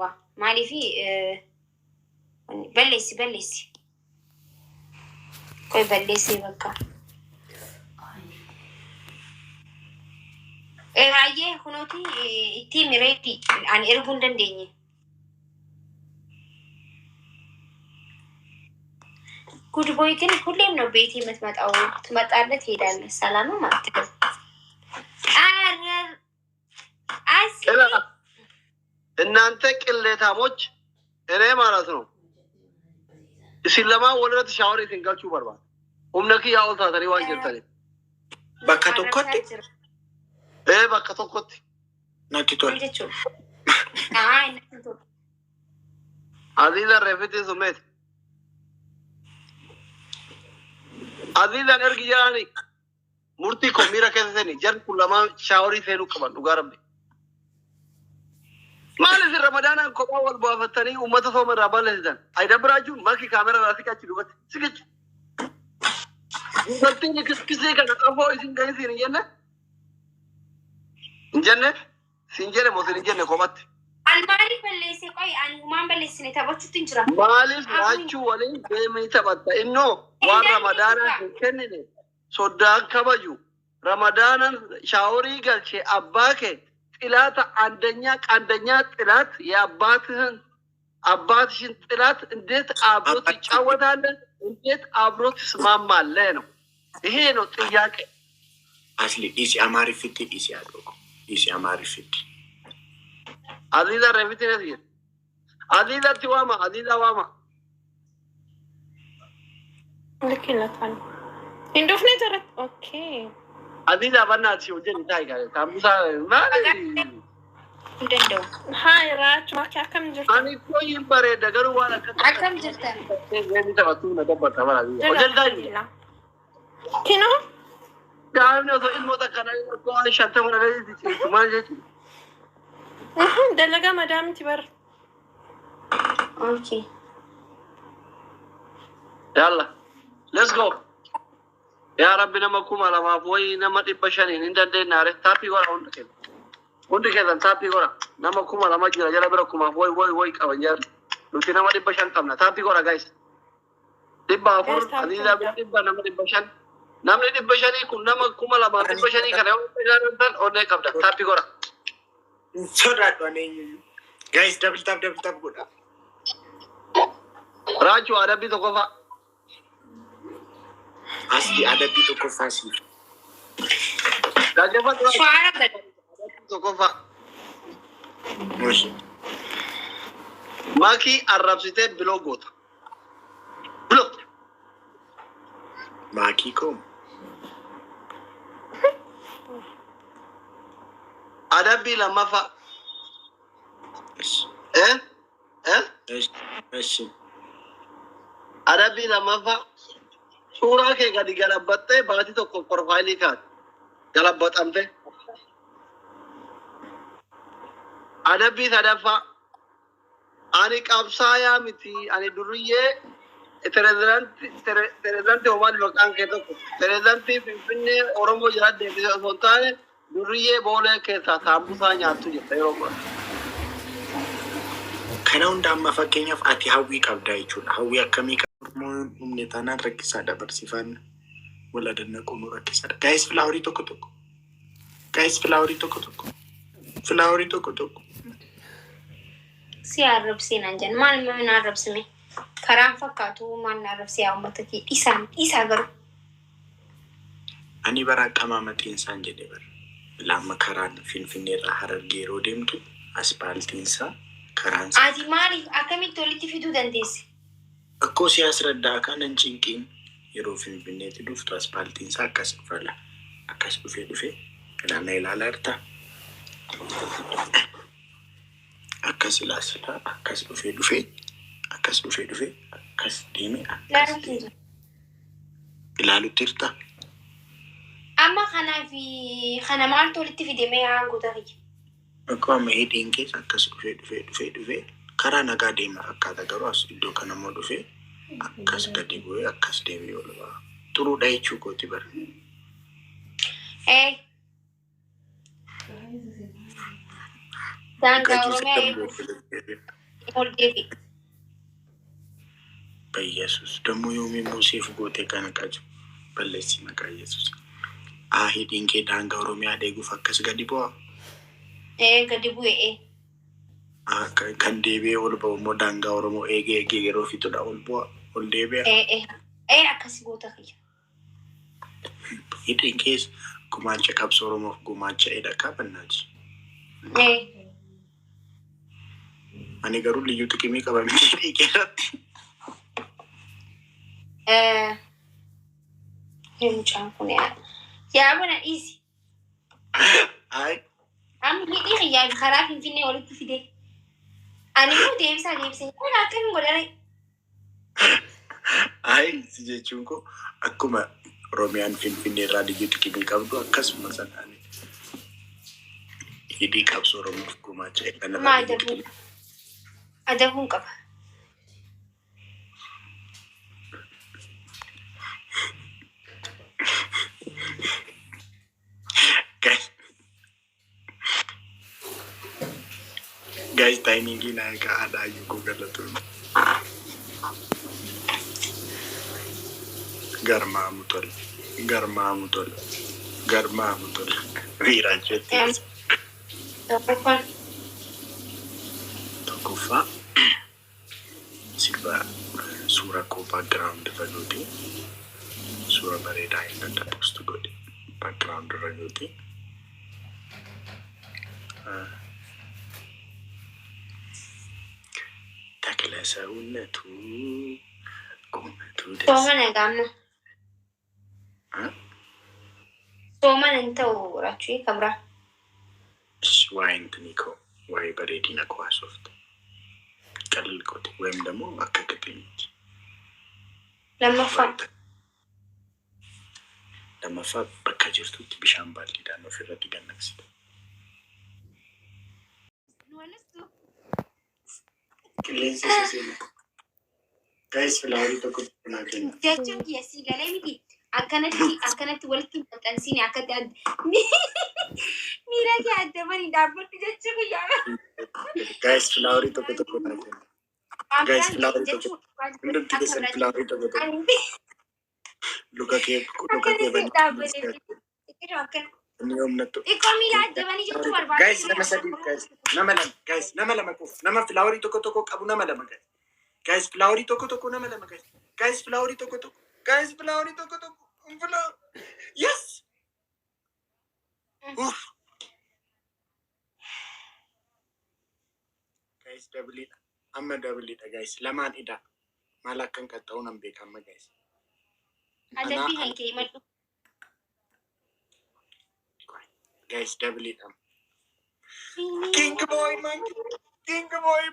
qaba. Maaliif balleessi. Koy balleessi bakka. Raayee kunuuti itti mireetti ani erguu hin dandeenye. Good boy ግን ሁሌም ነው ቤት የምትመጣው ትመጣለት ሄዳለች ሰላም ማለት ነው እናንተ ቅሌታሞች እኔ ማለት ነው እስለማ ወለረት ሻወር ይተንጋችሁ በርባ ኡምነኪ ያውታ ተሪ ዋንጀርተኒ በከቶኮት በከቶኮት ነቲቶል ነቲቶል አዚላ ረፍቲ ሱሜት አዚላ ነርግ ያኒ ሙርቲ ኮሚራ ከሰኒ ጀር ኩለማ ሻወር ይፈሉ ቀበሉ ጋርብ ማለት ረመዳን ኮባ ወልቦ አፈተኒ ኡመተ ሶመ ራባለ ዘን አይደብራጁ ማኪ ካሜራ ራስካች ዱበት ስግጭ ወጥኝ ክስክሴ ከነጠፎ ይንገይዚ ነየነ እንጀነ ሲንጀለ ሞተን እንጀነ ኮባት አልማሪ በለሲ ቆይ አን ማን በለሲ ነው ተባችሁት እንጅራ ማለት ናችሁ ወለኝ በመይ ተባታ እኖ ዋ ረመዳን ከነነ ሶዳ ከበጁ ረመዳንን ሻወሪ ገልቼ አባከ ጥላት አንደኛ ጥላት የአባትሽን ጥላት እንዴት አብሮት ይጫወታል እንዴት አብሮት ስማማለ ነው ይሄ ነው ጥያቄ አስሊ ኢሲ አማሪ ፍቲ ኢሲ አድርጎ ኢሲ አማሪ ፍቲ አዚዛ ረፊት ነው አዚዛ ትዋማ አዚዛ ዋማ ልክለታል እንደፍኔ ተረት ኦኬ አዚዛ ባናት ወጀን ታይጋ ታምሳ ማለት እንደው ሃይ ራች ማካከም ጀርታ አኒ ኮይ በሬ ደገሩ ዋላ አከም ጀርታ ወጀን ተባቱ ነበር ተባላ ወጀን ዳኝ ኪኖ ዳኝ ነው ኢልሞ ተከና ኮን ሸተሙ ነገር ይጭ ማጀች ደለጋ ማዳም ትበር ኦኬ يلا let's go يا رب نمكم على ما فوي نما دبشانين اندنا نار تابي ورا وند كده تابي ورا نمكم على ما جرا جرا بركم وي كوانجر لوتي نما دبشان تمنا تابي ورا جايز دبا فور اديلا دبا نما دبشان نما دبشاني كن نمكم على ما دبشاني كده اون كبدا تابي ورا ሶዳት ወኔ ጋይስ ደብል ታፕ ጎዳ راجو عربي تكفى አስሊ አደቢ ተኮፋሲ ጋጀፋት ሻራ تكفى ሙሽ ማኪ አራብሲቴ ብሎጎት ብሎክ ማኪኮ አደቢ ለማፋ እሺ አደቢ ለማፋ ሱራ ከገዲ ገለበጠ ባቲ ተኮ ፕሮፋይል ካት ገለበጠምተ አደቢ ተደፋ አኒ ቀብሳያ ሚቲ አኒ ዱርዬ ፕሬዝዳንት ኦማን ወቃን ከተኮ ፕሬዝዳንት ፊንፊኔ ኦሮሞ ጅራደ ሶንታኔ ዱርዬ ቦሌ ከታ ታምቡሳ ኛቱ ይተሮባ ከነው እንዳማፈከኛፍ አቲ ሀዊ ቀብዳ ይቹል ሀዊ አከሚ ቀርሞን ሁኔታና ረክሳ ደበር ሲፋን ወለደነቁ ነው ረክሳ ጋይስ ፍላውሪ ቶኮ ሲያረብ ሲናንጀን ማን አረብ ስሜ ከራን ፈካቱ ማን አረብ ሲያው መተኪ ኢሳ ገሩ አኒ በራቀማመጥ ኢንሳን ጀደበር ላመከራን ፊንፊኔ ራሐረር ጌሮ ደምቱ አስፓልቲንሳ ከራንሳ አዲ ማሪ አከሚ ቶሊቲ ፊዱ ደንዴስ እኮ ሲያስረዳ ካነን ጭንቂን የሮ ፊንፊኔ ትዱፍቱ አስፓልቲንሳ አካስፈላ አካስቡፌ ከዳና ይላላርታ አካስላስላ አካስቡፌ አካስዲሜ ilalu tirta amma kana maal tolitti fideme aangu tahi akkuma meedin keessa akkas dhufe karaa nagaa deema fakkaata garuu as iddoo kana immoo dhufe akkas gadi bu'ee akkas deebi'ee ol ba'a turuudha jechuu kooti bara. Daangaa Oromiyaa eeguuf ol deebi'i. በኢየሱስ ደግሞ የሚሞሴፍ ጎቴ ከነቃጭ በለሲ ነቃ ኢየሱስ አሂ ዲንኬ ዳንጋ ኦሮሚያ ደጉ ፈከስ ገዲቦ ገዲቡ ከንዴቤ ኦልቦ ሞ ዳንጋ ኦሮሞ ኤጌ ጌሮ ፊቱ ዳ ኦልቦ ኦልዴቤ አካሲ ጎታ ከያ ዲንኬስ ጉማቸ ካብስ ኦሮሞ ጉማቸ ኤዳካ በናጅ አኔ ገሩ ልዩ ጥቅሜ ቀባሚ ዲንኬራት Mucaan kun yaa bana dhiisi. Amma hidhii xiyyaa karaa Finfinnee walitti fide. Ani immoo deebisee kun akkamiin godhare? Si jechuun koo akkuma Oromiyaan Finfinnee irraa liyyuu xiqqimii qabdu akkasuma sanaan hidhii qabsoo Oromoof gumaacha adabuun qaba. Guys, timing na ada yung Google na to. Garma mo tol. Viran chetis. Tokufa. Siba sura ko background faluti. Sura bareda inda post godi. Background faluti. Takla saunatu kumatu des. Soman gamma. Soman entau rachi kabra. Wine niko, wine baredina ko asoft. Kalil kote, wem damo akakatinit. Lama fa bakajirtu tibishambal di dano firati gannaksi. Guys, flower to cook natin. Jechuun kiyasi galee miti. Akkanatti walitti maxxansine akkatti miira kee adda bani dhaabbatu jechuun guyyaa. Guys, flower to cook natin. Guys, flower to cook. Hundumti kesan flower to cook. Luka ke Guys, nama sadii guys, nama lama kuf, nama flower toko qabu nama lama guys. Guys, flower toko nama lama guys. Guys, flower toko. Yes. Guys, double it. Amma double it guys. Laman ida. Malakan katau nambe kama guys. Ada pihak ke madu. Guys, double it. King boy boss. King boy.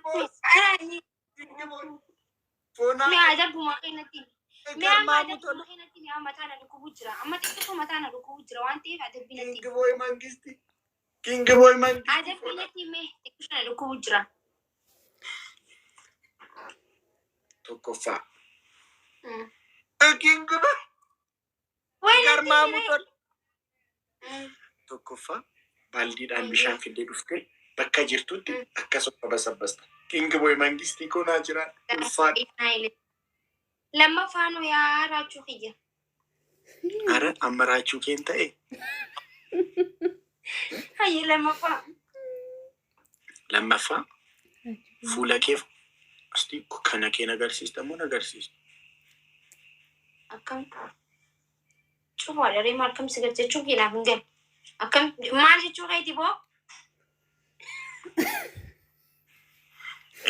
Phone. Me aja bumakin nanti. Me aja bumakin nanti ni amata na luku bujra. Amata itu mata na luku bujra. Wanti ada binati. King boy mangisti. Ada binati me. Itu na luku bujra. Tokofa. King boy. Garma mutor. Tokofa. Baldiidhaan bishaan fidee dhufte bakka jirtutti akkasuma basabbasta. King boy mangisti ko na jira. Lammaffaan yaa raachuu kiyya. Ara amma raachuu keen ta'e. Hayya Lammaffaa fuula keef asti kana keen agarsiistamoo nagarsiistu. Akkam cufa daree maal kam sigar jechuu keenaaf hin galu. Akkam maal jechuu keeti boo?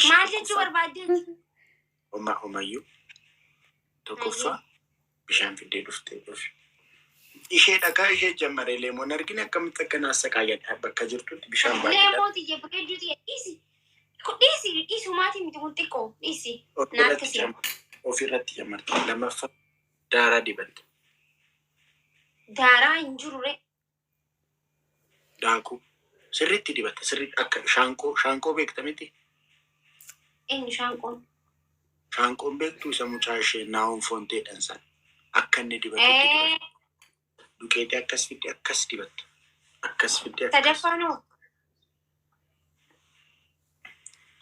Maal jechuu barbaaddeeti? Homayyuu tokkoffaa bishaan fidee dhuftee dhufe. Ishee dhagaa ishee jammaree leemoon argine akkamitti akka naasaqaayyaa bakka jirtutti bishaan baay'ee. Leemoo tiyya bareedduu tiyya dhiisi maatii miti kun xiqqoo dhiisi. Ofirratti jammarte lammaffaa daaraa dibatte. Daaraa hin jirure. Daakuu sirriitti dibatte sirriitti akka shaanqoo beekta miti. Eenyu shaanqoon? Shaanqoon beektu isa mucaa ishee naa'uun foonteedhaan san akka inni dibatutti dibatte. Duqeetii akkas fidde akkas dibatte. Akkas fidde akkas. Sadaffaan hoo?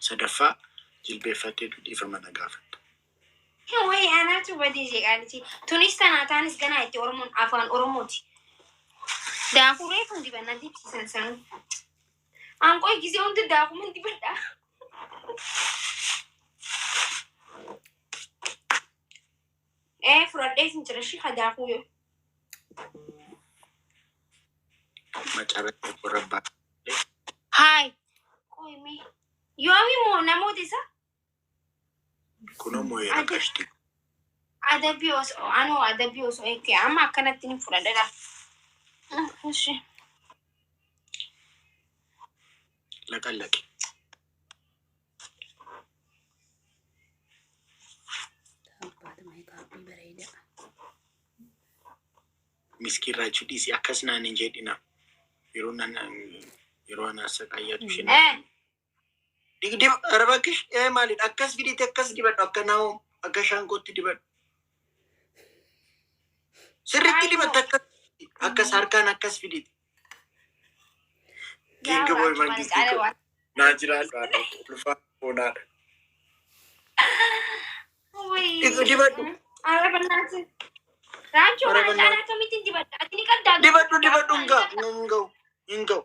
sadaffaa jilbeeffattee dhiifama nagaafatta. Way anatu badi jeqalti. Tunis tanataanis ganaa itti Oromoon afaan Oromooti. Daakuu kun dibanna dibsiisan sanu. Anqoo gisee hundi daakuu man dibadha. Fudhadhee sin jira shi ka daakuu yoo. Macarratti qorabbaa. Hai. Qoyme. Yoomi moo namoota isa? Kunoo moo'eera qashti. Adabii osoo eeggee amma akkanatti ni fudhadha. Ishi. Laqallaqi. Miskiin raachuu dhiisii akkas naan hin jedhina. Yeroo ana saqayyatu isheen. Digdib arbakish maalidha akkas fidite akkas dibadhu akka naa'u akka shaangootti dibadhu. Sirriitti dibadhu akkas harkaan akkas fidite. Giinga booy mangistii naa jiraadha ulfaa boonaadha. Dibadhu. Arabanaati. Raachuu mana caalaa kamitti dibadha? Ati ni qabdaa? Dibadhu hin ga'u.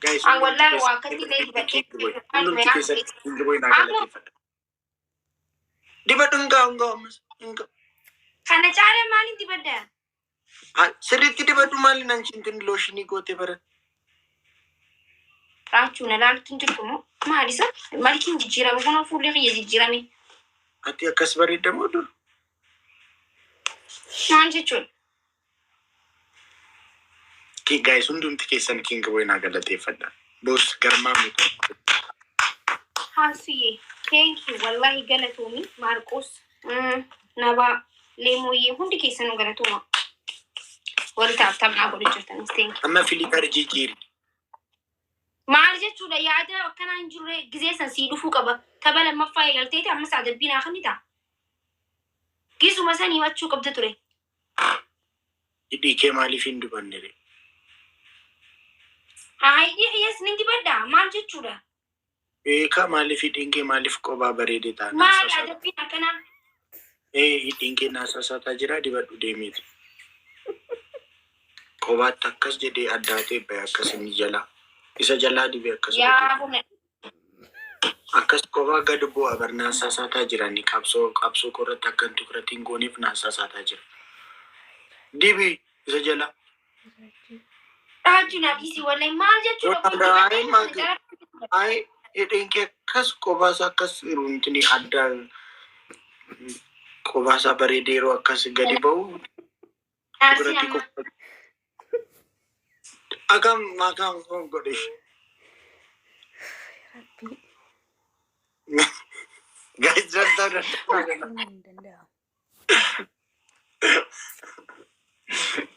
Guys, wallahi waa akkatti illee dibadhee. Hundumti keessatti giinga booy naa galateeffadha. Dibadhu hin ga'u. Kana caalaa maaliin dibadda? Sirriitti dibadhu maali nan chintin looshinii goote bara. Raachuu na laaltu hin jirtu moo? Maalisa? Malkiin jijjiirame kun fuullee kiyya jijjiirame. Ati akkas bareeddamoo dur? Maal jechuudha? Guys, hundumti keessan giinga booy naa galateeffadha. Boos garmaa mutu. Haasuyee. Thank you. Wallahi galatoomi. Maarqos. Nabaa. Leemoyee hundi keessanuu galatooma. Waltaaf taphnaa godhu jirtanis thank you. Amma Filiipar jijjiiri. Maal jechuudha yaada akkanaa hin jirre gisee san sii dhufuu qaba. Tapha lammaffaa eegalteeti ammas adabbii naa kanni ta'a. Gisuma san himachuu qabda ture. Hidhii kee maaliif hin dubannere? Hidhii kiyyaas ni dibadha. Maal jechuudha? Beekaa maaliif hidhiin kee maaliif qophaa bareedee ta'a? Maal adabbiin akkanaa? Hidhiin kee naasasaataa jira dibadhu deemiti. Kophaatti akkas jedhee addaatee bahe akkas inni jalaa. Isa jalaa dibee akkas. Akkas kophaa gad bu'aa bar naasasaataa jirani qabsoo korratti akka hin tukratiin gooniif naasasaataa jira. Dibii isa jalaa. Raajuu na dhiisii wallahi maal jechuudha? Hidhiin kee akkas kophaas akkas runtini addaa. Kophaasa bareedee yeroo akkas gadi ba'u. Akam godhe. Guys,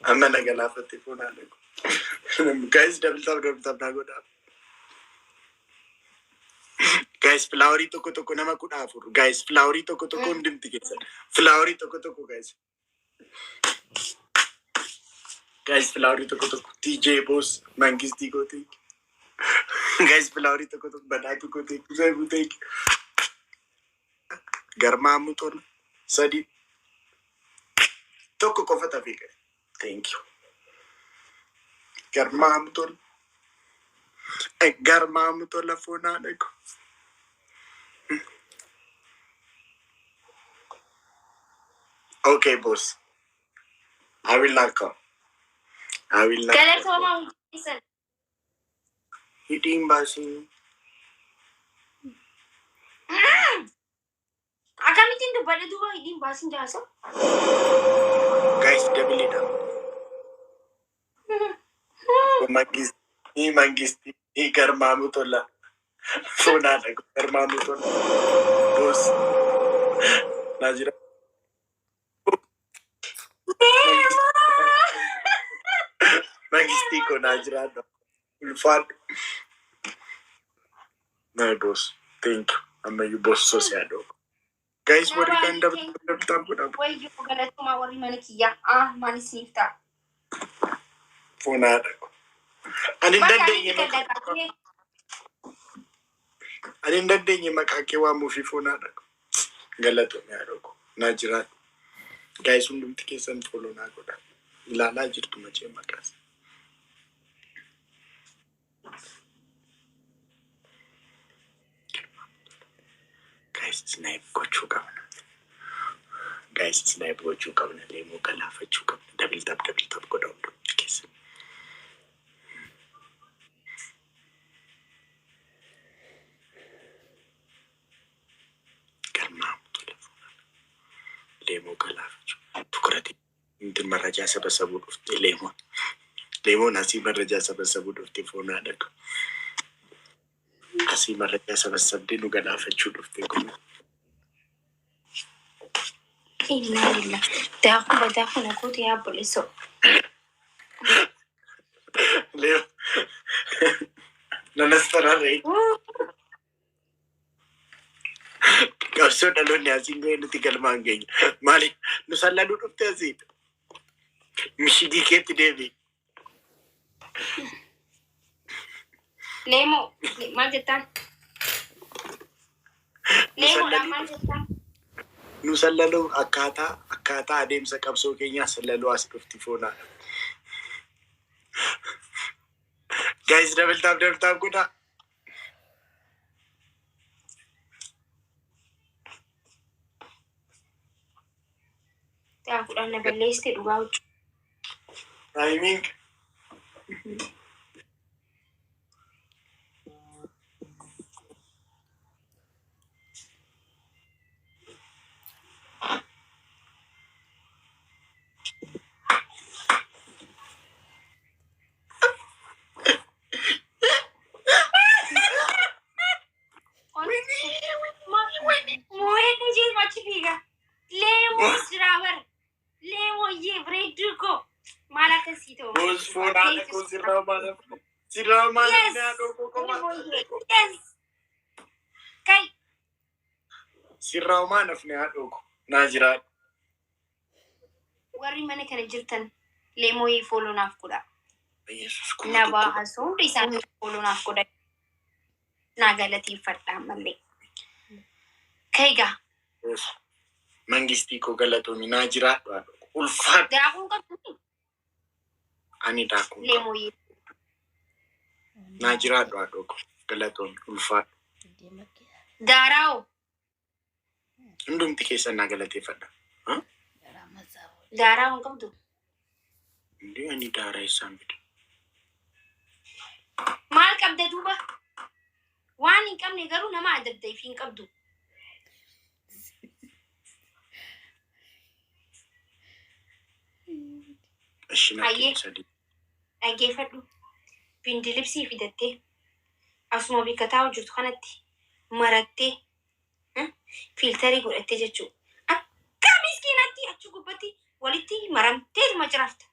amma nagalaafatti fuunaa dhagu. Guys, dabalataa naa godhaa. Guys, flaawarii tokko nama 14. Guys, flaawarii tokko hundumti keessan. Flaawarii tokko guys. Guys, flaawarii tokko TJ Boss mangistii goote. Guys, flaawarii tokko badhaatu goote. Kusee goote. Garmaa mutoon sadi. Tokko qofa tafi. Thank you. Garmaa mutoon lafoonaa dhagu. Okay, boss. I will not come. Galatooma hundisan. Hidhiin baasii. Akkamittiin dubbadha duuba hidhiin baasiin jaasa? Guys, dabiliidha. Mangistii garmaamu tola. Fuunaadha garmaamu tola. Boss. Naa jira. Mangistii ko naa jiraadha. Ulfaadhu. No, boss. Thank you. Amma you boss so sad. Guys, what you can do? Why you forget to my worry manikiya? Mani snifta. Fuunaadha. Ani danda'e Ani hin dandeenye maqaa kee waamuu fi foonaa dhaqu. Galatoomii haa dhaqu. Naa jiraatu. Gaayis hundumti keessan fooloo naa godha. Ilaalaa jirtu machee maqaas. Gaayis snaayip gochuu qabna. Gaayis snaayip gochuu qabna. Leemuu galaafachuu qabna. Dabil godha hundumti keessan. Leemuu galaafachuu. Tukurati. Inti marrajaa sabasabuu dhufte leemoon. Leemoon asii marrajaa sabasabuu dhufte foonaa dhaqu. Asii marrajaa sabasabdee nu galaafachuu dhufte kun. Innaa daakuu nagoota yaa bulisoo. Leo. Nanastaraaree. Qabsoo dhaloonni asiin ga'e nuti galmaan keenya. Maali? Nu salladuu dhufte asii. Mishigii keetti deebi. Leemoo maal jettaan? Leemoodhaan maal jettaan? Nu sallaluu akkaataa adeemsa qabsoo keenyaa sallaluu as dhufti foonaa. Guys, dabaltaaf godhaa. Daakuudhaan na balleessite dhugaa hojjetu. Timing. Sirraa nafne haa dhoogu. Naa jiraadhu. Warri mana kana jirtan leemoo fooloo naaf godha. Yesus kun. Na baasuu hundi isaanii fooloo naaf godha. Naa galateeffadhaa malee. Kaigaa. Mangistii koo galatoomi naa jiraadhu haa dhoogu. Ulfaadhu. Daakuun qabdu. Ani daakuun. Leemoo naa jiraadhu haa dhoogu. Galatoomi ulfaadhu. Daaraa'oo. Hundumti keessan naa galateeffadha. Daaraa hin qabdu. Indii ani daaraa isaan bida. Maal qabda duuba? Waan hin qabne garuu nama adabdeef hin qabdu. Dhaggeeffadhu. Bindilibsii fidattee asuma bikkataa hojjetu kanatti marattee filtarii godhattee jechuudha. Akka miskiinatti achi gubbatti walitti maramteetuma jiraafta.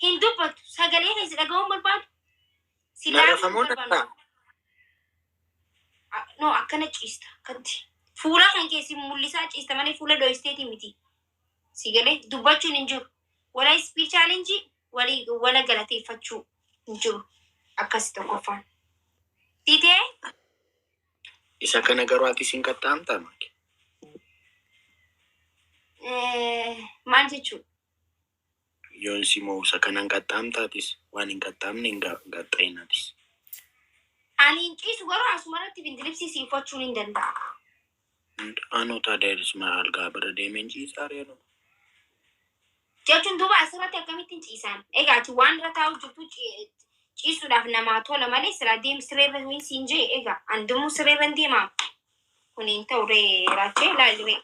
Hin dubbatu sagalee keessa dhaga'uun barbaadu. No akkana ciista akkatti. Fuula kan keessi mul'isaa ciista malee fuula dho'isteetii miti. Sigalee dubbachuun hin jiru. Wala ispii chaalenjii wala galateeffachuu hin jiru. Akkasi tokkoffaan. Siitee? Isa kana garuu ati siin qaxxaamtaa maali? Maal jechuudha? Yoon si moo isa kanan qaxxaamtaatis waan hin qaxxaamne hin qaxxaayinaatis. Ani hin ciisu garuu asumarratti bindilibsii siifachuun hin danda'a. Aanota adeeris maal gaa bira deemeen ciisaa reeru. Jechuun duuba asirratti akkamittiin ciisan? Egaa ati waan irra taa'u jirtu ciisuudhaaf namaa tola malee sira deem sireerra hin siin jee egaa andumuu sireerra hin deemaa. Kun hin ta'u raachee ilaalire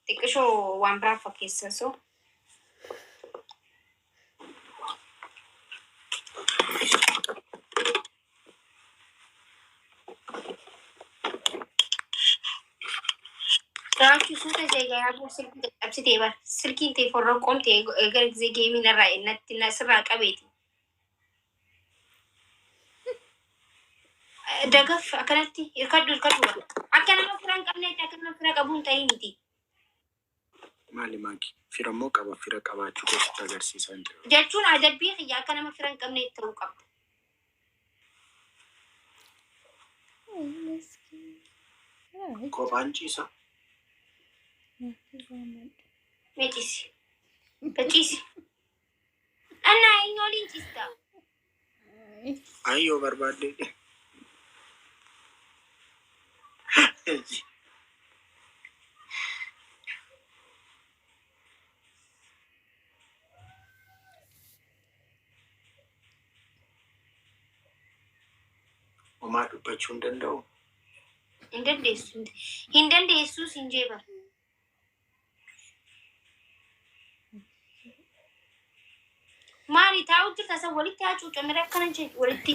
xiqqishoo waan biraa fakkeessa soo. Raachisuun tajaajilayaa boo silkii dadhabsitee bara silkiin ta'e forra qomtee gara gisee geemiin irraa innatti sirraa qabeeti. Dagaf akkanatti hirkadhu akka nama fira hin qabneetti akka nama fira qabuun ta'ii miti. Maali maaki? Fira moo qaba fira qabaachuu keessatti agarsiisan jiru. Jechuun adabbii xiyyaa akka nama fira hin qabneetti ta'uu qabda. Kopanchisa. Metis. Petis. Anna ignolin chista. Ayo barbade. Oma dubbachuu danda'u. Hindan desu sinjeba. Mari tahu tu kasa walitti hacu camera kanan cek walitti.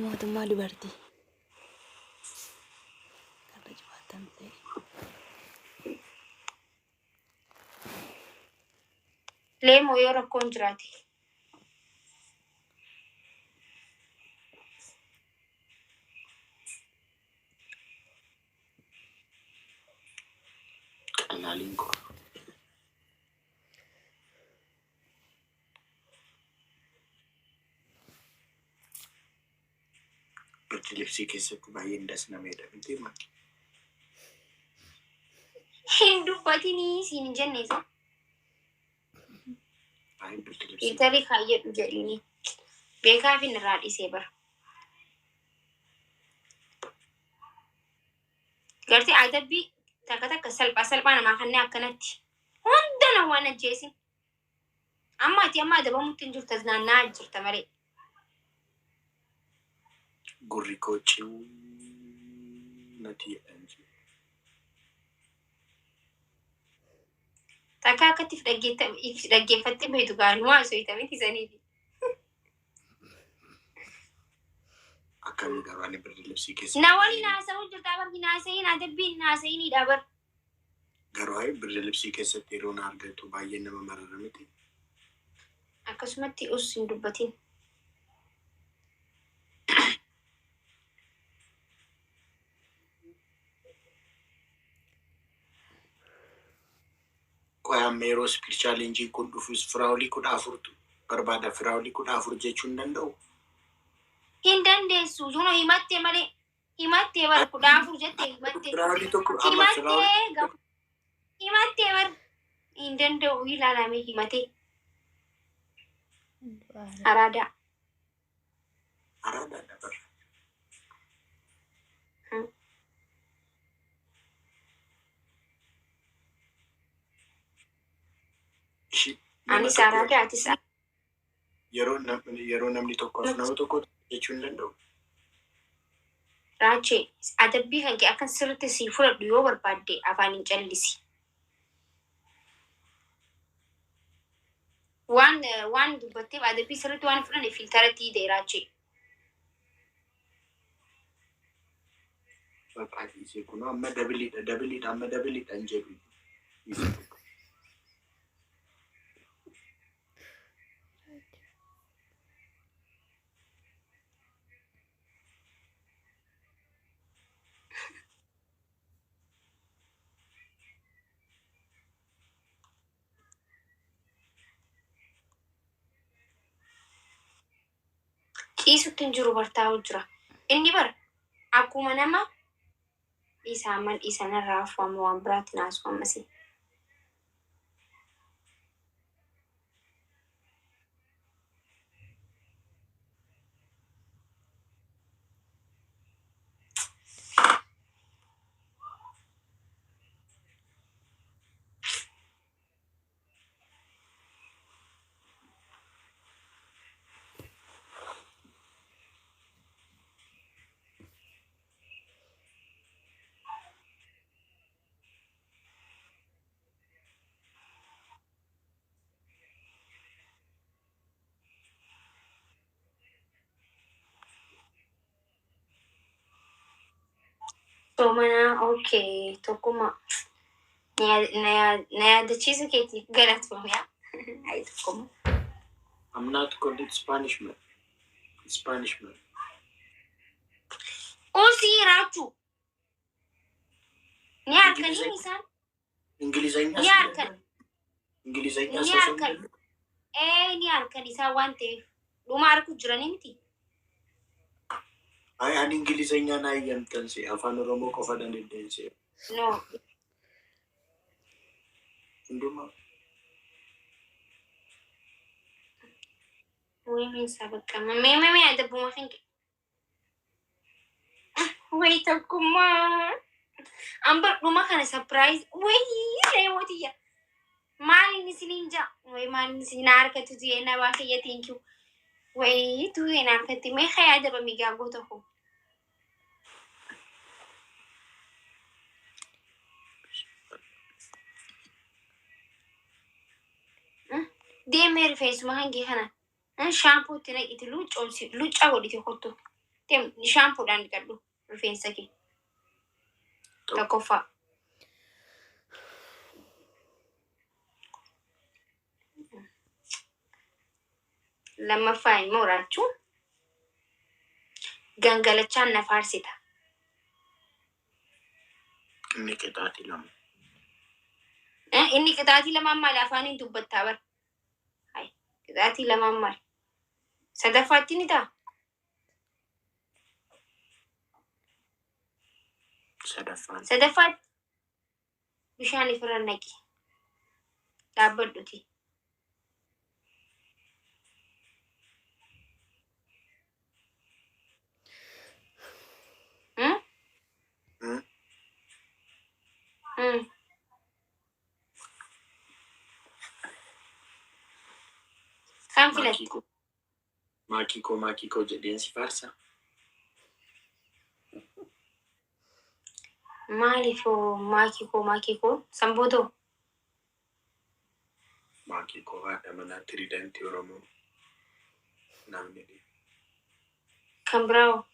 Mootummaa dubartii. Karra jabaatan ta'e. Lemo yoo rakkoon jiraate. Qanaliinko. Birti libsii keessatti baay'een dasnameedha miti maki. Hin dubbatinii siin hin jenneesa. Baay'een birti libsii. Intalli kaayyadhu jedhini. Beekaa fi irraa dhisee bara. Gartii adabbii takka salphaa namaa kanneen akkanatti. Hunda na waan ajjeesin. Amma adabamutti hin jirtu naannaa jirta malee. Gurri koociu nati jedhamti. Takka akkatti dhaggeeffattee beektu gaariin waa so'itamiti saniifi. Akkamii garuu ani birti libsii keessatti. Na waliin haasa'uu jirtaa barki naasa'iin adabbiin naasa'iinidha bar. Garuu hayi birti libsii keessatti yeroo na argatu baay'een nama marara miti. Akkasumatti us hin dubbatin. Qoyaan yeroo spiritualinjii kun dhufus firaawulii 14 barbaada. Firaawulii 14 jechuu hin danda'u. Hin dandeessu. Yuna himattee malee. Himattee bar 14 jettee himattee. Firaawulii tokko amma firaawulii. Himattee bar. Hin danda'u ilaalamee himatee. Araada. Araada dabar. Anis araada atis. Yeroo namni tokko nama tokko jechuu hin danda'u. Raachee adabbii kan kee akkan sirriitti sii fudhadhu yoo barbaadde afaan hin callisi. Waan dubbatteef adabbii sirriitti waan fudhanne filtaratti hidhee raachee. Barbaadisee kun amma dabiliidha hin jedhu. Ciisutti hin jiru bartaa'u jira. Inni bara akkuma nama isaan irraa hafuufamu waan biraatti naasu ammasii. Mana okay tokkuma na yaadachiisu keetiif galatoomyaa. Ayi tokkuma. I'm not called it Spanish man. Usii raachuu. Ni harkanii isaan? Ingilizanya. Ni harkan. Ingilizanya. Ni harkan. Ni harkan isaan waan ta'eef. Dhuma harku jiranii miti. Ay, ani Ingilizenya na iyamtan si Afan Oromo qofa dandeettan si. No. Hunduma. Women sabaka. May ada bumaking. Wait akuma. Amber rumah kana surprise. Wait, lewati ya. Mali ni sininja. Wait, mali ni sinar ka tuji na ba kaya thank you. Wait, tu ina ka ti may kaya ada ba migago to ko. Demer face mahangi kana. Shampoo tina iti lucha goditi hotto. Tem shampoo dan kaddu face ki. Takofa. Lama fai morachu. Gangalachan na farsita. Inni qixaati lama. Inni qixaati lama maal afaanin dubbatta bar. Hai, qixaati lama maal. Sadaffaatti ni ta'a. Sadaffaatti bishaan ifirra naqi. Dhaabbadhuti. Kan filatti. Makiko jedheen si faarsa. Maaliifoo maakikoo sambootoo. Makiko haadha manaa Tiriidantii Oromoo. Namni dhibba. Kan biraawoo.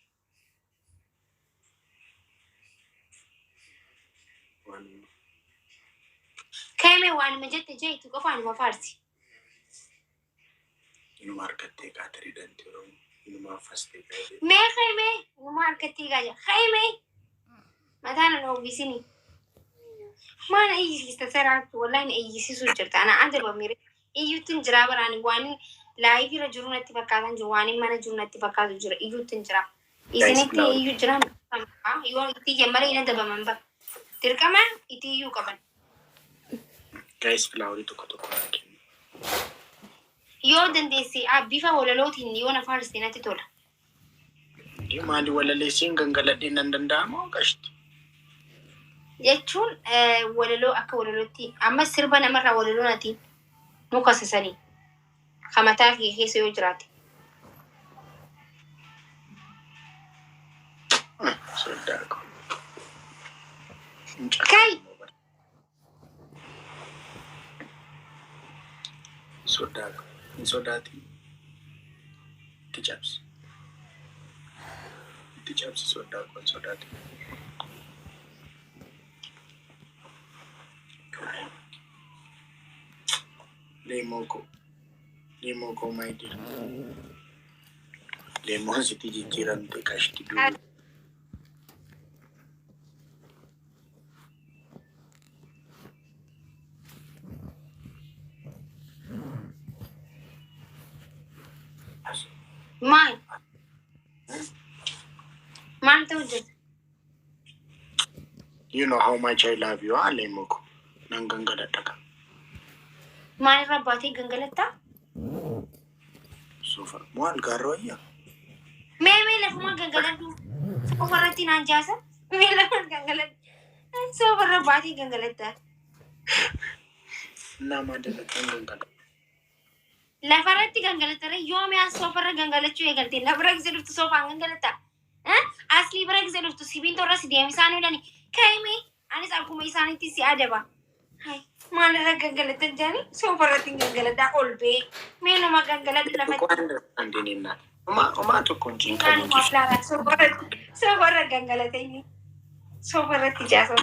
Kaime waanuma jette jeetu qofaanuma faarsi. Inuma harkattee kaa Tiriidantii Oromoo. Inuma affastee kaa. Mee kaime inuma harkattee kaa jira. Kaime mataana na uwwisini. Maana iyyisiista saraatu wallahi iyyisiisu jirta. Ana adaba mire iyyuutin jira baraani waan laayif irra jiru natti fakkaatan jiru waan mana jiru natti fakkaatu jira iyyuutin jira. Isinitti iyyuu jira yoo itti jammala ina dabaman ba. Dirqama itti iyyuu qaban. Guys, flower tokko kennu. Yoo dandeessi bifa walalootiin yoo na faarsite natti tola. Maali walaleessiin gangaladhee nan danda'amoo qashti? Jechuun walaloo akka walalootti amma sirba namarraa walaloo natiin nu kasasanii kamataa fi keessa yoo jiraate. Sodaako. Kai! Sodaako. Hin sodaatiin. Itti cabsi. Itti cabsi sodaako hin sodaatiin. Lemon ko my dear. Lemon siti jijjiiramte qashti duuba. Maal ta'u jirti? You know how much I love you, Lemon ko. Nan gangaladha ka. Maalirraa baatee gangalattaa? Sofa. Maal gaarooyya? Mee lafuma gangaladhu. Ofarratti naan jaasa. Mee lafa gangaladhu. Sofarra baatee gangalattaa. Nama dalatan gangaladha. Lafarratti gangalattare yoo mi'aan sofarra gangalachuu eegalte lafara gisee dhuftu sofaan gangalattaa. Asli bira gisee dhuftu sibiintoo irra si deemsaan oolani. Kaa'ime anis akkuma isaaniitti si adaba. Maalirra gangalatan jaani sofarratti gangaladhaa ol bee mee nama gangaladhu lafatti. Andininnaa. Omaa tokkoon cinqaa Kan maaflaara sofarra gangalatanii sofarratti jaasan.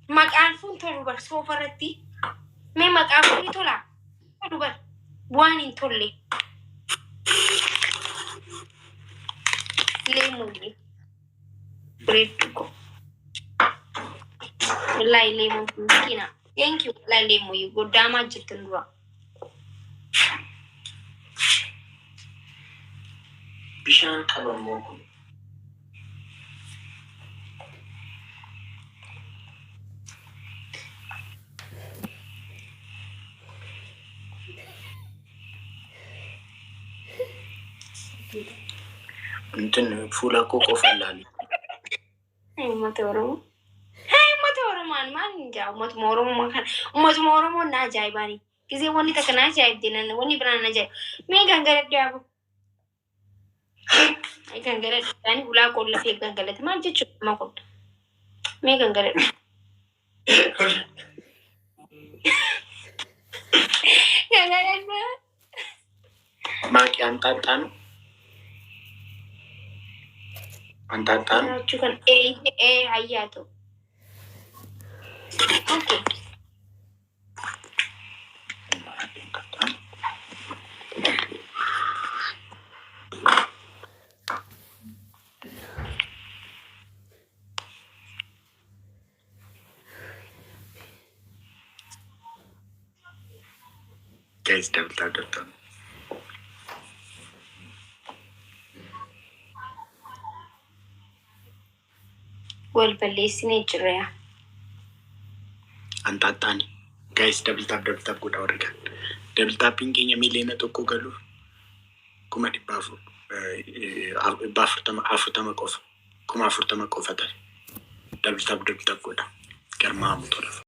Maqaan fuun tolu bar sofarratti mee maqaan fuun tola tolu bar bu'aan hin tolle. Leemuun bareedduu ko. Wallahi leemuun kun miskiina. Thank you. Wallahi leemuun goddaamaa jirtin dura. bishaan qabamoo kun እንትን ፉላ እኮ ቆፈላል። uummata oromoon maal hin jaa uummatuma oromoo na ajaa'ibani gisee wanni takka na ajaa'ibdinan wanni biraan na ajaa'ib mee gangaladde abu gangaladde ani ulaa qolla fi gangaladde maal jechuudha ma qodda mee gangaladde gangaladde ማቂ አንጣጣ ነው አንጣጣ ነው ናችሁ kan hayyaatu okay guys double wal balleessine jirra አንጣጣኒ guys double tap ጎዳ ወርጋ double tap ፒንግኛ ሚሊየን ተቆ ገሉ ኩማ ዲባፉ አፍርተማ ቆፍ ኩማ አፍርተማ ቆፈታ double tap ጎዳ ገርማ ሙቶላ